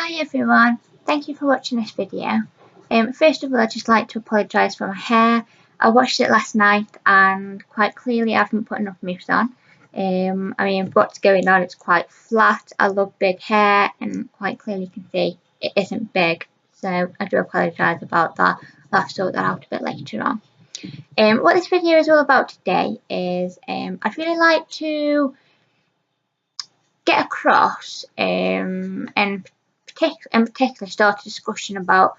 Hi everyone, thank you for watching this video. First of all, I'd just like to apologise for my hair. I watched it last night and quite clearly I haven't put enough mousse on. What's going on, it's quite flat. I love big hair and quite clearly you can see it isn't big. So I do apologise about that. I'll have to sort that out a bit later on. What this video is all about today is I'd really like to get across and in particular start a discussion about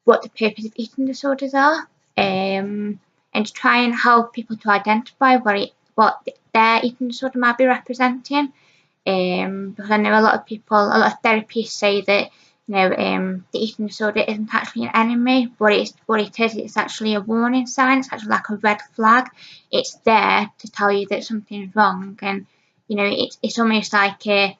what the purpose of eating disorders are, and to try and help people to identify what their eating disorder might be representing. Because I know a lot of therapists say that the eating disorder isn't actually an enemy, but it's actually a warning sign. It's actually like a red flag. It's there to tell you that something's wrong, and it's almost like a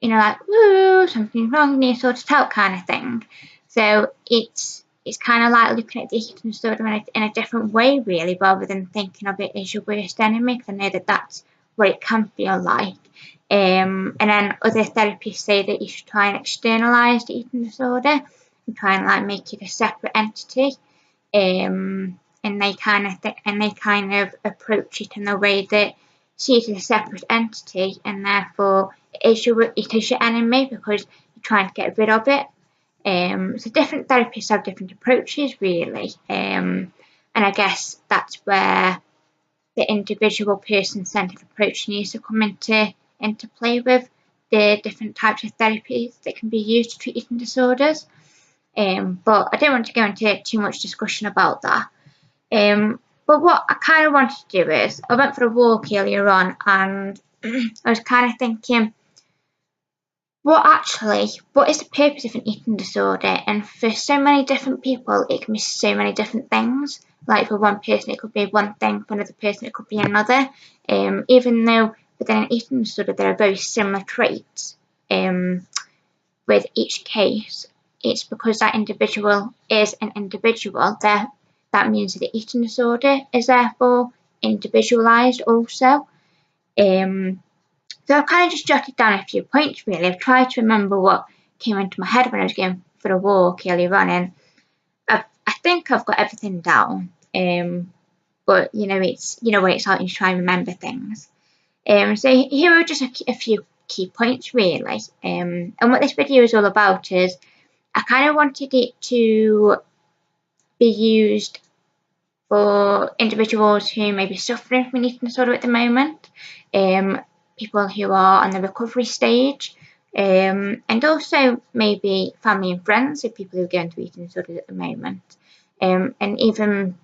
like, woo, something's wrong, need to sort it out kind of thing. So it's kind of like looking at the eating disorder in a different way, really, rather than thinking of it as your worst enemy, because I know that that's what it can feel like. And then other therapists say that you should try and externalise the eating disorder and try and like make it a separate entity. And they kind of approach it in a way that sees it as a separate entity, and therefore it is your enemy because you're trying to get rid of it. So different therapists have different approaches, really, and I guess that's where the individual person-centered approach needs to come into play with the different types of therapies that can be used to treat eating disorders. But I don't want to go into too much discussion about that. But what I kind of wanted to do is, I went for a walk earlier on and I was kind of thinking, what is the purpose of an eating disorder? And for so many different people, it can be so many different things. Like for one person, it could be one thing, for another person, it could be another. Even though within an eating disorder, there are very similar traits with each case, it's because that individual is an individual. That means that the eating disorder is therefore individualised also. So I've kind of just jotted down a few points, really. I've tried to remember what came into my head when I was going for a walk earlier on, and I think I've got everything down. But it's when it's hard to try and remember things. So here are just a few key points, really. And what this video is all about is I kind of wanted it to be used for individuals who may be suffering from an eating disorder at the moment, people who are on the recovery stage, and also maybe family and friends of people who are going through eating disorders at the moment, and even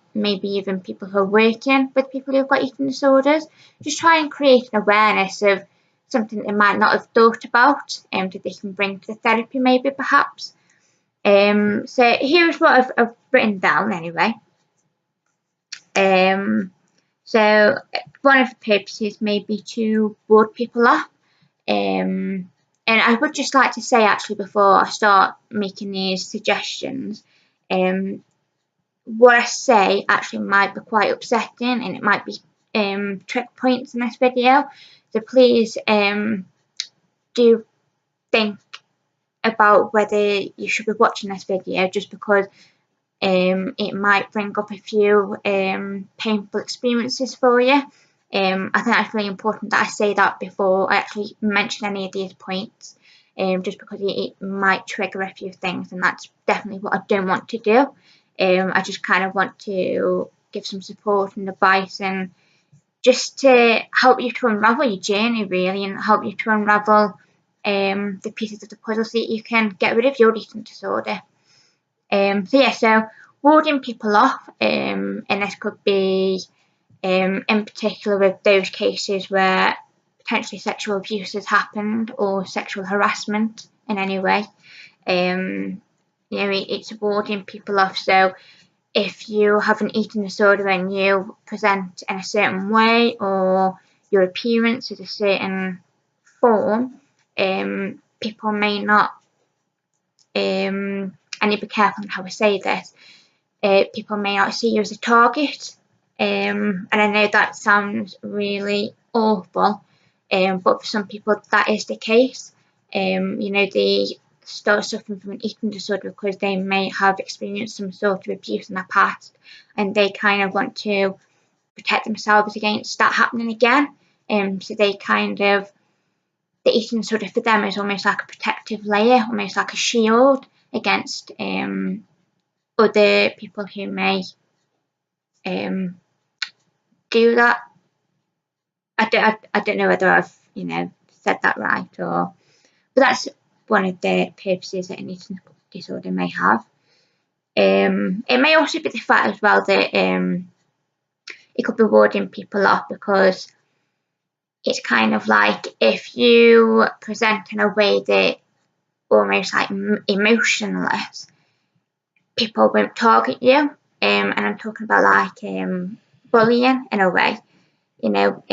people who are working with people who've got eating disorders. Just try and create an awareness of something they might not have thought about, that they can bring to the therapy, maybe perhaps. So here's what I've written down anyway. So one of the purposes may be to ward people off. And I would just like to say, actually, before I start making these suggestions, what I say actually might be quite upsetting, and it might be trick points in this video. So please do think about whether you should be watching this video, just because it might bring up a few painful experiences for you. I think that's really important that I say that before I actually mention any of these points, just because it might trigger a few things, and that's definitely what I don't want to do. I just kind of want to give some support and advice, and just to help you to unravel your journey, really, and help you to unravel the pieces of the puzzle so that you can get rid of your eating disorder. So warding people off, and this could be in particular with those cases where potentially sexual abuse has happened or sexual harassment in any way. It's warding people off. So if you have an eating disorder and you present in a certain way, or your appearance is a certain form, people may not, I need to be careful on how I say this, people may not see you as a target, and I know that sounds really awful, but for some people that is the case. You know, they start suffering from an eating disorder because they may have experienced some sort of abuse in the past, and they kind of want to protect themselves against that happening again. So they kind of, the eating disorder for them is almost like a protective layer, almost like a shield against other people who may do that. I don't know whether I've, you know, said that right, or, but that's one of the purposes that an eating disorder may have. It may also be the fact as well that it could be warding people off, because it's kind of like if you present in a way that almost like emotionless, people won't target you. And I'm talking about like bullying in a way. You know,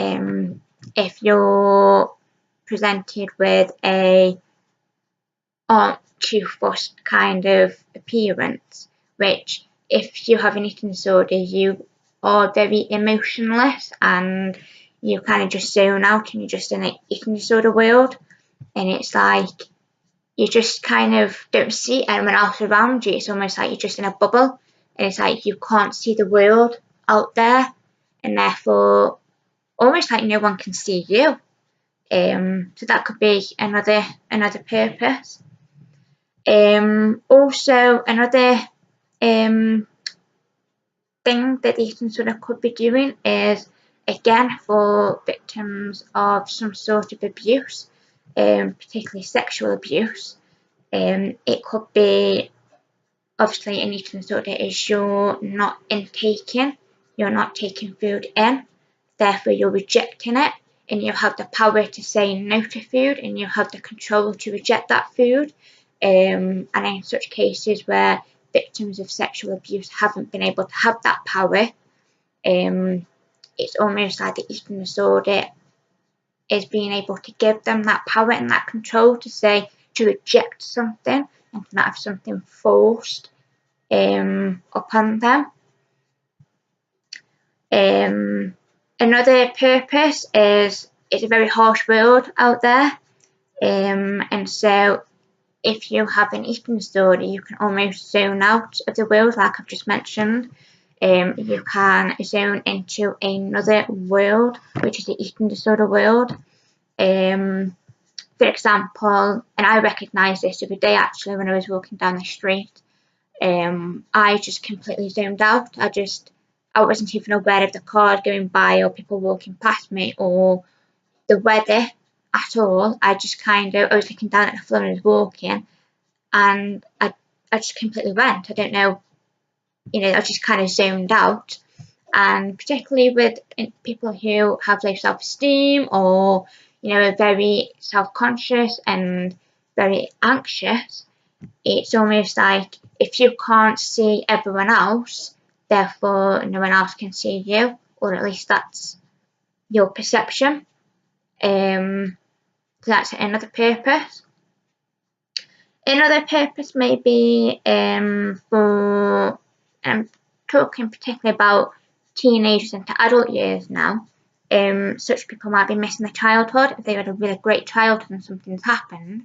if you're presented with a aren't too fussed kind of appearance, which if you have an eating disorder, you are very emotionless and you kind of just zone out and you're just in an eating disorder world, and it's like you just kind of don't see anyone else around you. It's almost like you're just in a bubble, and it's like you can't see the world out there, and therefore almost like no one can see you. So that could be another purpose. Also another thing that the eating disorder could be doing is, again, for victims of some sort of abuse, particularly sexual abuse, it could be, obviously an eating disorder is you're not taking food in, therefore you're rejecting it, and you have the power to say no to food, and you have the control to reject that food. And in such cases where victims of sexual abuse haven't been able to have that power, it's almost like the eating disorder is being able to give them that power and that control to reject something and to not have something forced upon them. Another purpose is, it's a very harsh world out there, and so if you have an eating disorder, you can almost zone out of the world, like I've just mentioned. You can zone into another world, which is the eating disorder world. For example, and I recognised this the other day actually when I was walking down the street, I just completely zoned out. I wasn't even aware of the car going by or people walking past me or the weather at all. I was looking down at the floor and I was walking, and I just completely went. I don't know, you know, I just kind of zoned out. And particularly with people who have low self-esteem or, you know, are very self-conscious and very anxious, it's almost like if you can't see everyone else, therefore no one else can see you, or at least that's your perception. So that's another purpose. Another purpose may be for, I'm talking particularly about teenagers into adult years now. Such people might be missing their childhood. If they had a really great childhood and something's happened,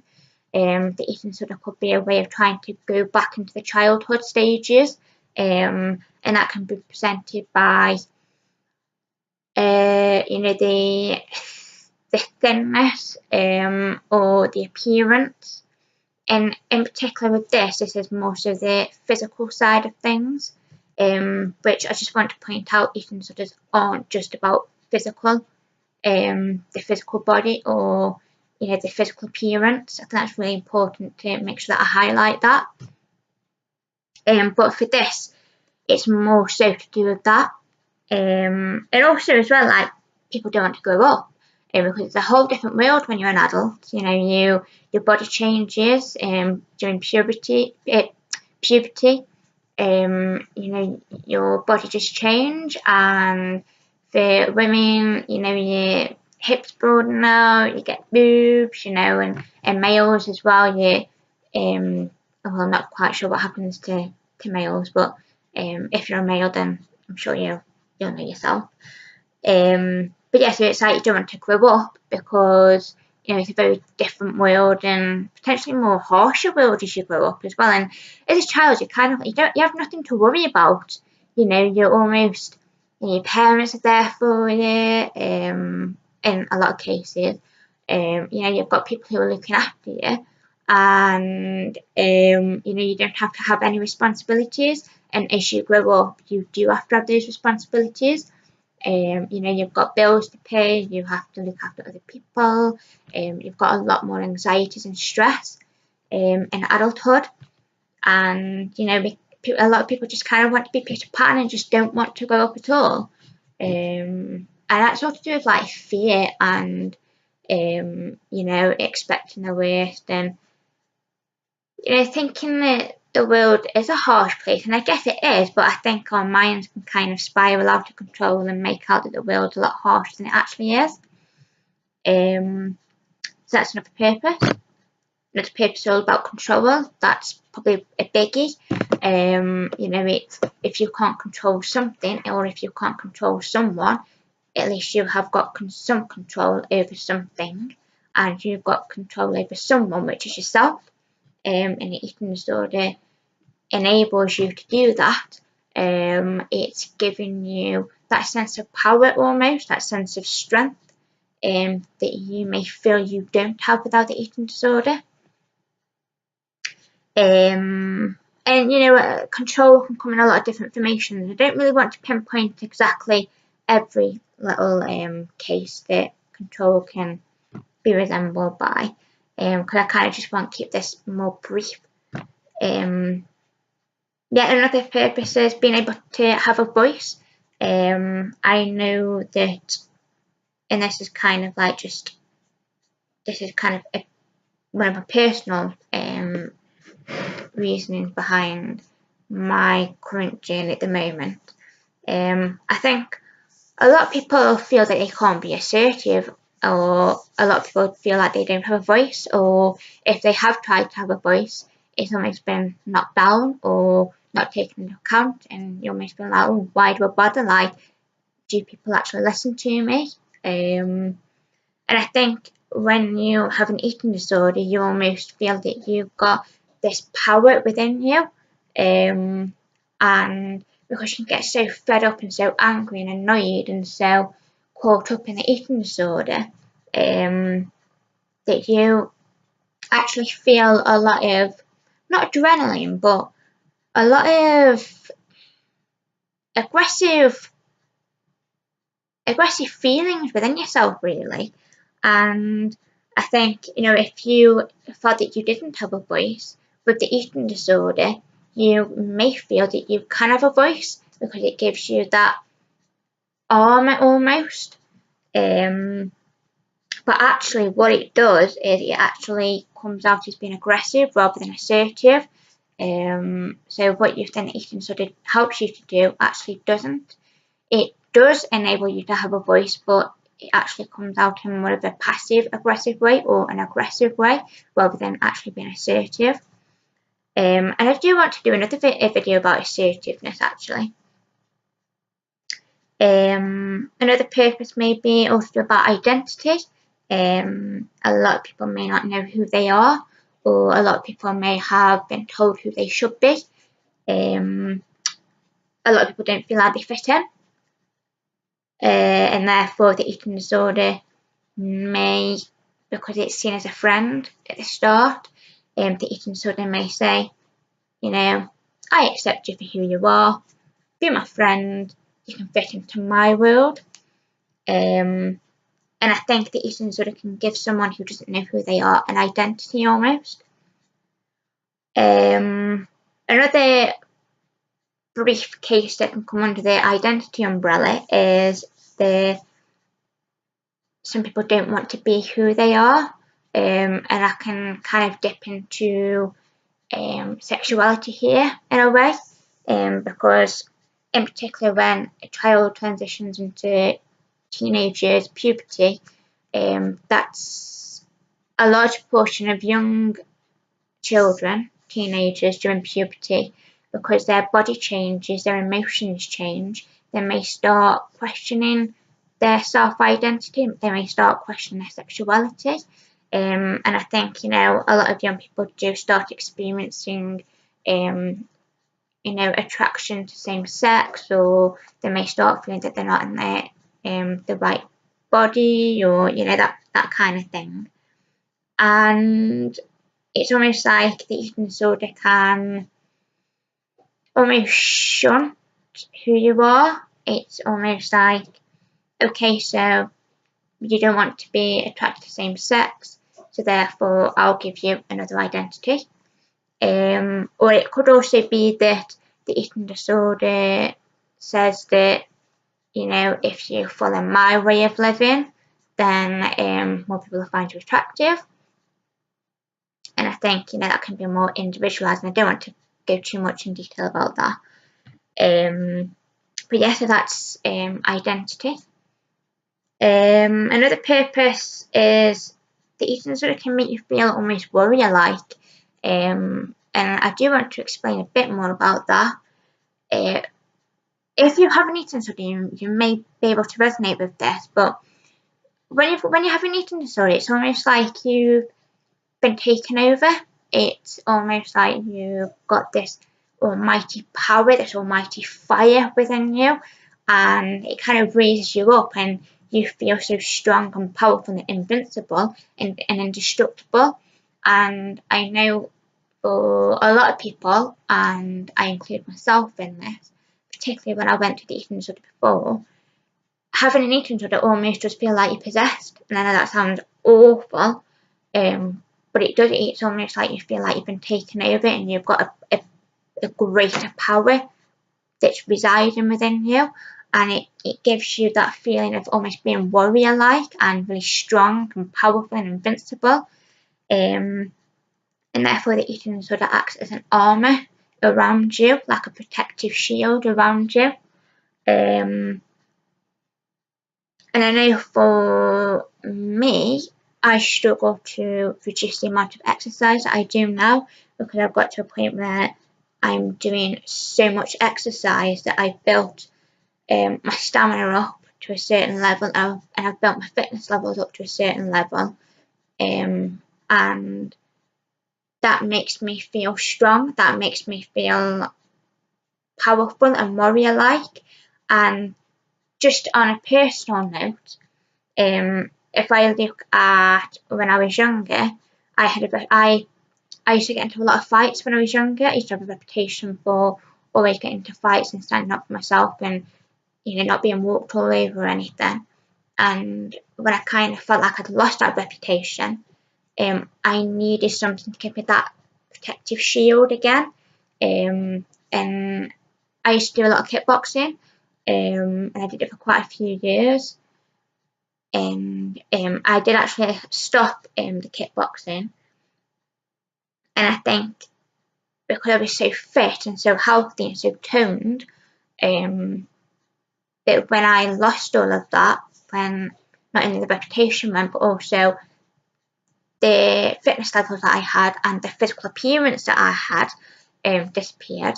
the eating disorder could be a way of trying to go back into the childhood stages, and that can be presented by, you know, the thinness or the appearance. And in particular with this is more so the physical side of things, which I just want to point out, eating disorders aren't just about physical, the physical body or, you know, the physical appearance. I think that's really important to make sure that I highlight that. But for this, it's more so to do with that. And also as well, like, people don't want to grow up. Because it's a whole different world when you're an adult. You know, your body changes during puberty. You know, your body just change, and for women, you know, your hips broaden out, you get boobs, you know, and males as well. Well, I'm not quite sure what happens to males, but if you're a male, then I'm sure you'll know yourself. But yeah, so it's like you don't want to grow up because, it's a very different world and potentially more harsher world as you grow up as well. And as a child, you have nothing to worry about. You're almost, your parents are there for you. In a lot of cases, you've got people who are looking after you, and you don't have to have any responsibilities. And as you grow up, you do have to have those responsibilities. You've got bills to pay, you have to look after other people, you've got a lot more anxieties and stress in adulthood. And a lot of people just kind of want to be Peter Pan and just don't want to grow up at all. And that's all to do with like fear and expecting the worst, and thinking that the world is a harsh place, and I guess it is, but I think our minds can kind of spiral out of control and make out that the world's a lot harsher than it actually is. So that's another purpose. Another purpose is all about control. That's probably a biggie. It's if you can't control something, or if you can't control someone, at least you have got some control over something, and you've got control over someone, which is yourself. And the eating disorder enables you to do that. It's giving you that sense of power almost, that sense of strength that you may feel you don't have without the eating disorder. And control can come in a lot of different formations. I don't really want to pinpoint exactly every little case that control can be resembled by, because I kind of just want to keep this more brief. Another purpose is being able to have a voice. I know that, and this is kind of like one of my personal reasonings behind my current journey at the moment. I think a lot of people feel that they can't be assertive, or a lot of people feel like they don't have a voice, or if they have tried to have a voice, it's almost been knocked down or not taken into account, and you almost feel like, oh, why do I bother? Like, do people actually listen to me? And I think when you have an eating disorder, you almost feel that you've got this power within you, and because you get so fed up and so angry and annoyed and so caught up in the eating disorder, that you actually feel a lot of, not adrenaline, but a lot of aggressive feelings within yourself, really. And I think, if you felt that you didn't have a voice with the eating disorder, you may feel that you can have a voice, because it gives you that armour almost. But actually what it does is it actually comes out as being aggressive rather than assertive. So what you've done eating disorder helps you to do actually doesn't. It does enable you to have a voice, but it actually comes out in more of a passive aggressive way, or an aggressive way, rather than actually being assertive. And I do want to do another video about assertiveness actually. Another purpose may be also about identity. A lot of people may not know who they are, or a lot of people may have been told who they should be. A lot of people don't feel like they fit in, and therefore the eating disorder may, because it's seen as a friend at the start, the eating disorder may say, I accept you for who you are, be my friend, you can fit into my world. And I think the eating disorder can give someone who doesn't know who they are an identity almost. Another brief case that can come under the identity umbrella is some people don't want to be who they are, and I can kind of dip into sexuality here in a way, because in particular when a child transitions into teenage years, puberty, that's a large portion of young children, teenagers during puberty, because their body changes, their emotions change, they may start questioning their self-identity, they may start questioning their sexuality, And I think, you know, a lot of young people do start experiencing, attraction to same sex, or they may start feeling that they're not in the right body, or, you know, that kind of thing. And it's almost like the eating disorder can almost shunt who you are. It's almost like, okay, so you don't want to be attracted to same sex, so therefore I'll give you another identity. Or it could also be that the eating disorder says that, you know, if you follow my way of living, then more people will find you attractive. And I think, you know, that can be more individualised, and I don't want to go too much in detail about that. But yeah, so that's identity. Another purpose is the eating disorder can make you feel almost warrior-like. And I do want to explain a bit more about that. If you have an eating disorder, you may be able to resonate with this, but when you have an eating disorder, it's almost like you've been taken over. It's almost like you've got this almighty power, this almighty fire within you, and it kind of raises you up, and you feel so strong and powerful and invincible and indestructible. And I know for a lot of people, and I include myself in this, particularly when I went to the eating disorder before, having an eating disorder almost does feel like you're possessed. And I know that sounds awful, but it does. It's almost like you feel like you've been taken over, and you've got a greater power that's residing within you, and it gives you that feeling of almost being warrior-like and really strong and powerful and invincible. And therefore the eating disorder acts as an armour around you, like a protective shield around you. And I know for me, I struggle to reduce the amount of exercise that I do now, because I've got to a point where I'm doing so much exercise that I've built my stamina up to a certain level, and I've built my fitness levels up to a certain level, and that makes me feel strong, that makes me feel powerful and warrior-like. And just on a personal note, if I look at when I was younger, I used to get into a lot of fights when I was younger. I used to have a reputation for always getting into fights and standing up for myself, and, you know, not being walked all over or anything. And when I kind of felt like I'd lost that reputation, I needed something to give me that protective shield again. And I used to do a lot of kickboxing, and I did it for quite a few years. And I did actually stop the kickboxing, and I think because I was so fit and so healthy and so toned, that when I lost all of that, when not only the reputation went, but also the fitness levels that I had and the physical appearance that I had disappeared,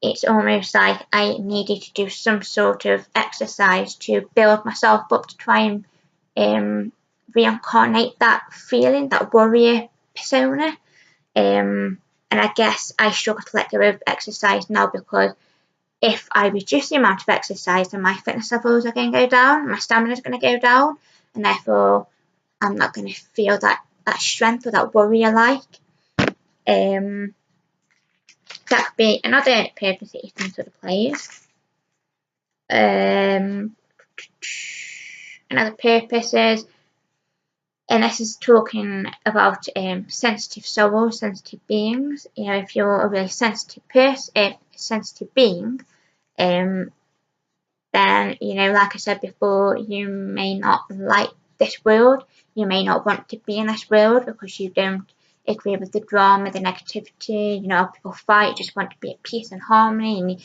it's almost like I needed to do some sort of exercise to build myself up to try and reincarnate that feeling, that warrior persona. And I guess I struggle to let go of exercise now, because if I reduce the amount of exercise, then my fitness levels are going to go down, my stamina is going to go down, and therefore I'm not going to feel that strength or that warrior-like. That could be another purpose that eating sort of plays. Another purpose is, and this is talking about sensitive souls, sensitive beings. You know, if you're a really sensitive person, sensitive being, then, you know, like I said before, you may not like this world. You may not want to be in this world because you don't agree with the drama, the negativity. You know, people fight, just want to be at peace and harmony, and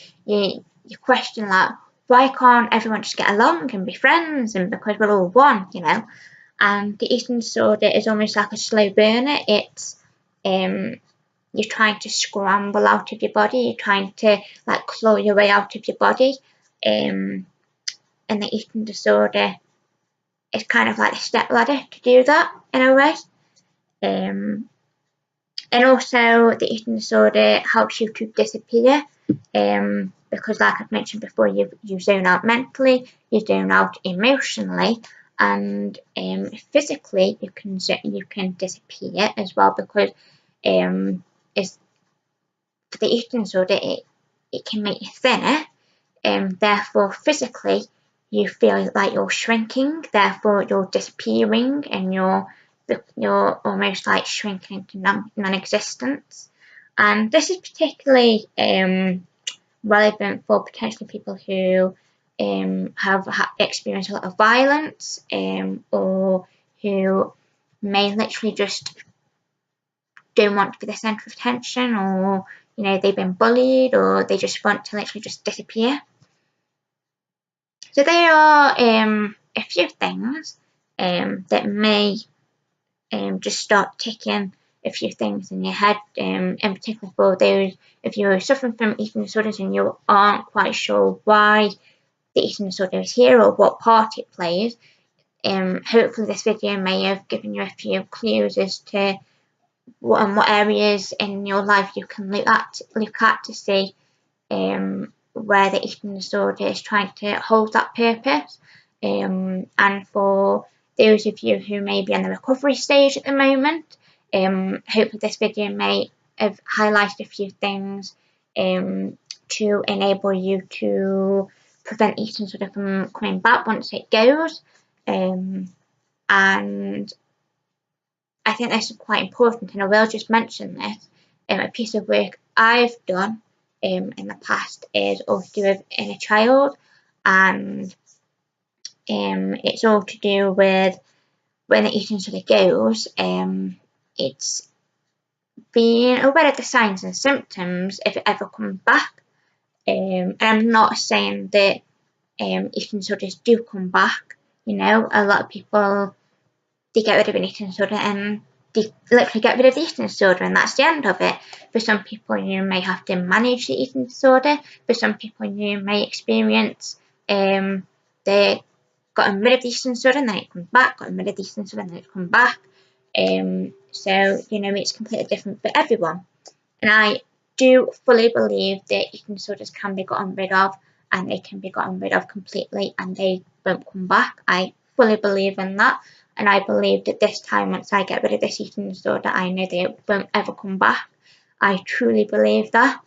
you question, like, why can't everyone just get along and be friends, and because we're all one, you know. And the eating disorder is almost like a slow burner. It's you're trying to scramble out of your body, you're trying to, like, claw your way out of your body. And the eating disorder is kind of like a step ladder to do that, in a way. And also the eating disorder helps you to disappear, because like I've mentioned before, you zone out mentally, you zone out emotionally, and physically you can disappear as well, because it's, for the eating disorder it can make you thinner, therefore physically you feel like you're shrinking, therefore you're disappearing, and you're almost like shrinking into non-existence. And this is particularly relevant for potentially people who have experienced a lot of violence, or who may literally just don't want to be the centre of attention, or they've been bullied, or they just want to literally just disappear. So there are a few things that may just start ticking a few things in your head, in particular for those, if you're suffering from eating disorders and you aren't quite sure why the eating disorder is here or what part it plays. Hopefully this video may have given you a few clues as to what areas in your life you can look at to see where the eating disorder is trying to hold that purpose. And for those of you who may be on the recovery stage at the moment, hopefully this video may have highlighted a few things to enable you to prevent eating disorder from coming back once it goes. And I think this is quite important, and I will just mention this. A piece of work I've done in the past is all to do with inner child, and it's all to do with when the eating disorder goes. It's being aware of the signs and symptoms if it ever comes back. And I'm not saying that eating disorders do come back. A lot of people, they get rid of an eating disorder and they literally get rid of the eating disorder, and that's the end of it. For some people, you may have to manage the eating disorder. For some people, you may experience they gotten rid of the eating disorder and then it comes back, gotten rid of the eating disorder and then it comes back. So it's completely different for everyone. And I do fully believe that eating disorders can be gotten rid of, and they can be gotten rid of completely and they won't come back. I fully believe in that. And I believe that this time, once I get rid of this eating disorder, I know that it won't ever come back. I truly believe that.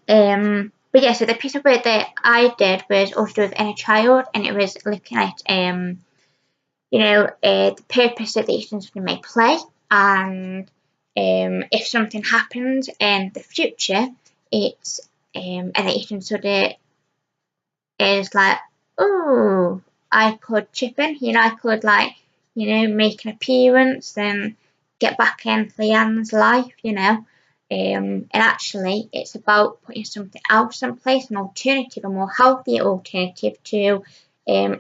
But yeah, so the piece of work that I did was also with inner child, and it was looking at, the purpose that the eating disorder may play, and if something happens in the future, it's and the eating disorder is like, oh, I could chip in, I could make an appearance and get back into Leanne's life, and actually it's about putting something else in place, an alternative, a more healthier alternative to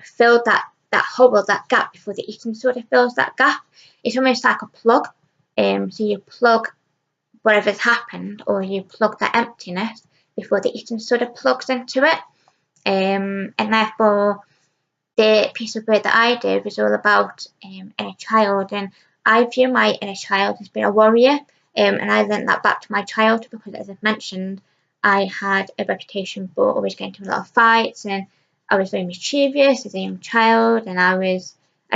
fill that hole, that gap, before the eating disorder fills that gap. It's almost like a plug. So you plug whatever's happened, or you plug that emptiness before the eating disorder plugs into it. And therefore, the piece of work that I did was all about inner child, and I view my inner child as being a warrior, and I learnt that back to my childhood because, as I've mentioned, I had a reputation for always getting into a lot of fights, and I was very mischievous as a young child, and I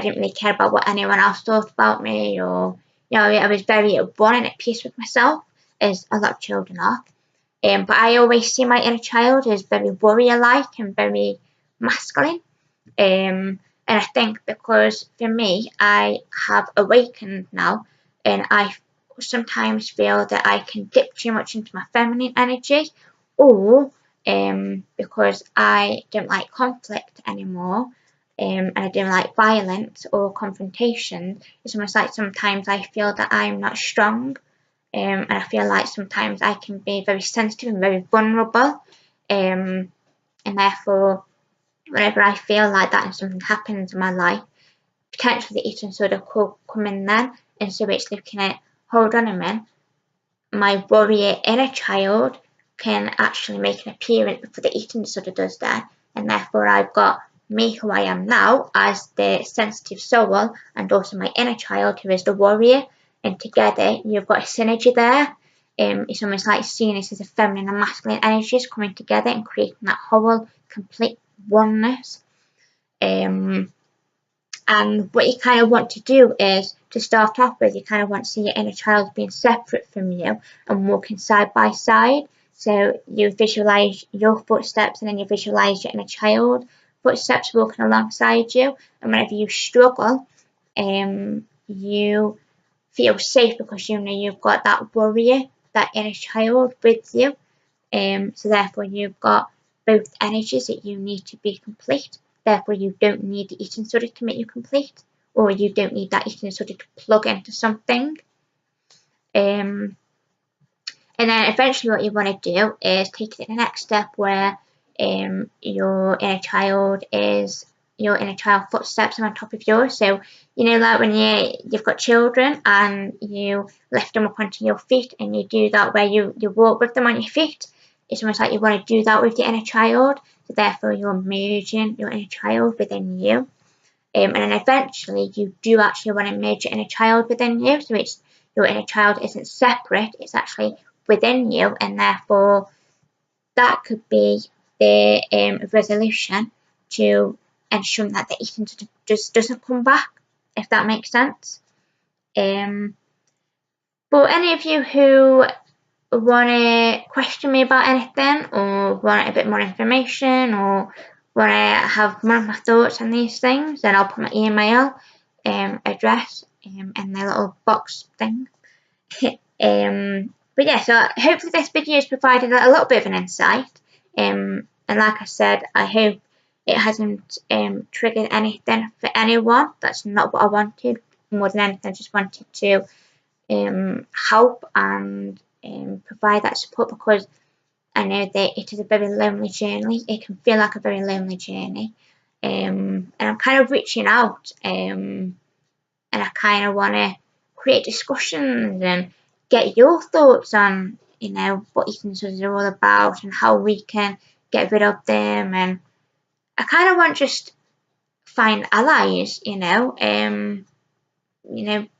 didn't really care about what anyone else thought about me, or I was very at one and at peace with myself, as a lot of children are. But I always see my inner child as very warrior-like and very masculine. And I think because for me, I have awakened now, and I sometimes feel that I can dip too much into my feminine energy, or because I don't like conflict anymore, and I don't like violence or confrontation. It's almost like sometimes I feel that I'm not strong, and I feel like sometimes I can be very sensitive and very vulnerable, and therefore, whenever I feel like that and something happens in my life, potentially the eating disorder could come in then, and so it's looking at, hold on a minute, my warrior inner child can actually make an appearance before the eating disorder does that, and therefore I've got me who I am now as the sensitive soul and also my inner child who is the warrior, and together you've got a synergy there. It's almost like seeing this as a feminine and masculine energies coming together and creating that whole complete oneness. And what you kind of want to do is, to start off with, you kind of want to see your inner child being separate from you and walking side by side. So you visualize your footsteps and then you visualize your inner child footsteps walking alongside you. And whenever you struggle, you feel safe because you know you've got that warrior, that inner child with you. So therefore you've got both energies that you need to be complete. Therefore you don't need the eating disorder to make you complete, or you don't need that eating disorder to plug into something. And then eventually what you want to do is take it to the next step where your inner child footsteps are on top of yours. So you know, like when you've got children and you lift them up onto your feet and you do that where you walk with them on your feet. It's almost like you want to do that with your inner child. So therefore you're merging your inner child within you. And then eventually you do actually want to merge your inner child within you. So it's your inner child isn't separate, it's actually within you, and therefore that could be the resolution to ensure that the eating just doesn't come back, if that makes sense. But any of you who want to question me about anything, or want a bit more information, or want to have more of my thoughts on these things, then I'll put my email address in the little box thing. But yeah, so hopefully this video has provided a little bit of an insight. And like I said, I hope it hasn't triggered anything for anyone. That's not what I wanted. More than anything, I just wanted to help and provide that support, because I know that it is a very lonely journey. It can feel like a very lonely journey. And I'm kind of reaching out, and I kind of want to create discussions and get your thoughts on, you know, what eating disorders are all about and how we can get rid of them. And I kind of want to just find allies,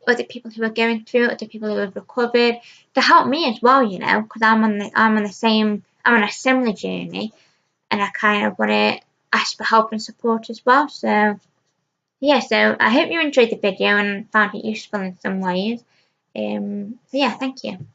other people who are going through it, other people who have recovered, to help me as well, because I'm on a similar journey, and I kind of want to ask for help and support as well. So yeah, so I hope you enjoyed the video and found it useful in some ways. So yeah, thank you.